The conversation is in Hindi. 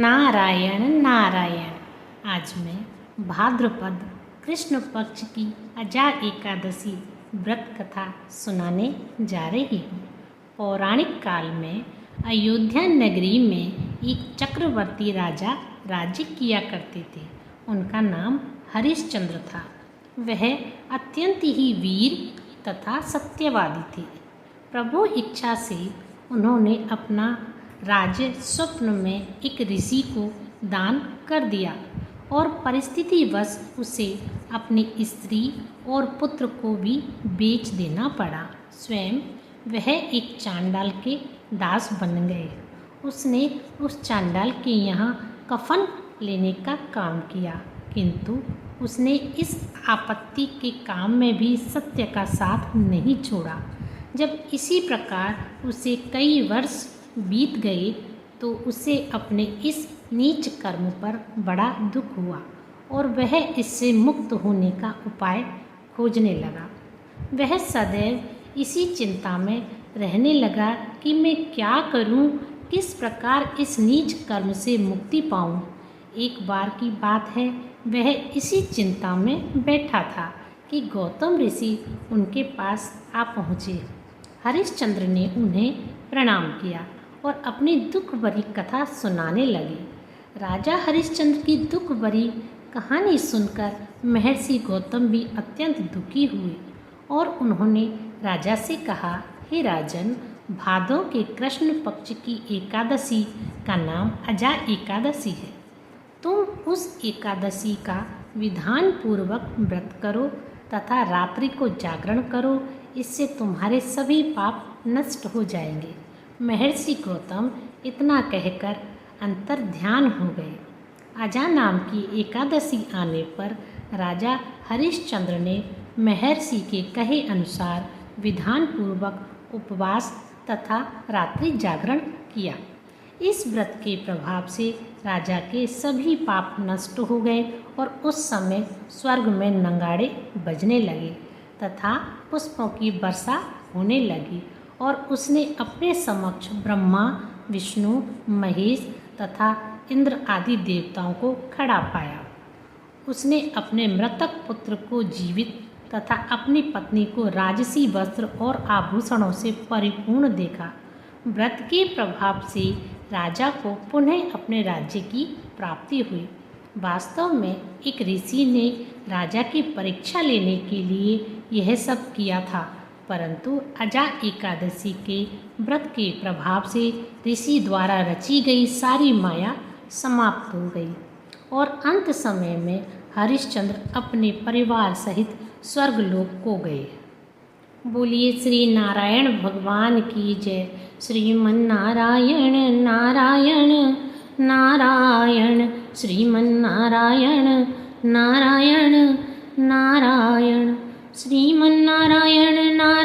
नारायण नारायण। आज मैं भाद्रपद कृष्ण पक्ष की अजा एकादशी व्रत कथा सुनाने जा रही हूँ। पौराणिक काल में अयोध्या नगरी में एक चक्रवर्ती राजा राज्य किया करते थे। उनका नाम हरिश्चंद्र था। वह अत्यंत ही वीर तथा सत्यवादी थे। प्रभु इच्छा से उन्होंने अपना राज्य स्वप्न में एक ऋषि को दान कर दिया और परिस्थितिवश उसे अपनी स्त्री और पुत्र को भी बेच देना पड़ा। स्वयं वह एक चांडाल के दास बन गए। उसने उस चांडाल के यहाँ कफन लेने का काम किया, किंतु उसने इस आपत्ति के काम में भी सत्य का साथ नहीं छोड़ा। जब इसी प्रकार उसे कई वर्ष बीत गए तो उसे अपने इस नीच कर्म पर बड़ा दुख हुआ और वह इससे मुक्त होने का उपाय खोजने लगा। वह सदैव इसी चिंता में रहने लगा कि मैं क्या करूं, किस प्रकार इस नीच कर्म से मुक्ति पाऊं। एक बार की बात है, वह इसी चिंता में बैठा था कि गौतम ऋषि उनके पास आ पहुँचे। हरिश्चंद्र ने उन्हें प्रणाम किया और अपनी दुख भरी कथा सुनाने लगे। राजा हरिश्चंद्र की दुख भरी कहानी सुनकर महर्षि गौतम भी अत्यंत दुखी हुए और उन्होंने राजा से कहा, हे राजन, भादों के कृष्ण पक्ष की एकादशी का नाम अजा एकादशी है। तुम उस एकादशी का विधान पूर्वक व्रत करो तथा रात्रि को जागरण करो, इससे तुम्हारे सभी पाप नष्ट हो जाएंगे। महर्षि गौतम इतना कहकर अंतर ध्यान हो गए। अजा नाम की एकादशी आने पर राजा हरिश्चंद्र ने महर्षि के कहे अनुसार विधान पूर्वक उपवास तथा रात्रि जागरण किया। इस व्रत के प्रभाव से राजा के सभी पाप नष्ट हो गए और उस समय स्वर्ग में नगाड़े बजने लगे तथा पुष्पों की वर्षा होने लगी और उसने अपने समक्ष ब्रह्मा, विष्णु, महेश तथा इंद्र आदि देवताओं को खड़ा पाया। उसने अपने मृतक पुत्र को जीवित तथा अपनी पत्नी को राजसी वस्त्र और आभूषणों से परिपूर्ण देखा। व्रत के प्रभाव से राजा को पुनः अपने राज्य की प्राप्ति हुई। वास्तव में एक ऋषि ने राजा की परीक्षा लेने के लिए यह सब किया था, परंतु अजा एकादशी के व्रत के प्रभाव से ऋषि द्वारा रची गई सारी माया समाप्त हो गई और अंत समय में हरिश्चंद्र अपने परिवार सहित स्वर्गलोक को गए। बोलिए श्री नारायण भगवान की जय। श्रीमन नारायण नारायण नारायण, श्रीमन नारायण नारायण नारायण, श्रीमन नारायण नारायण।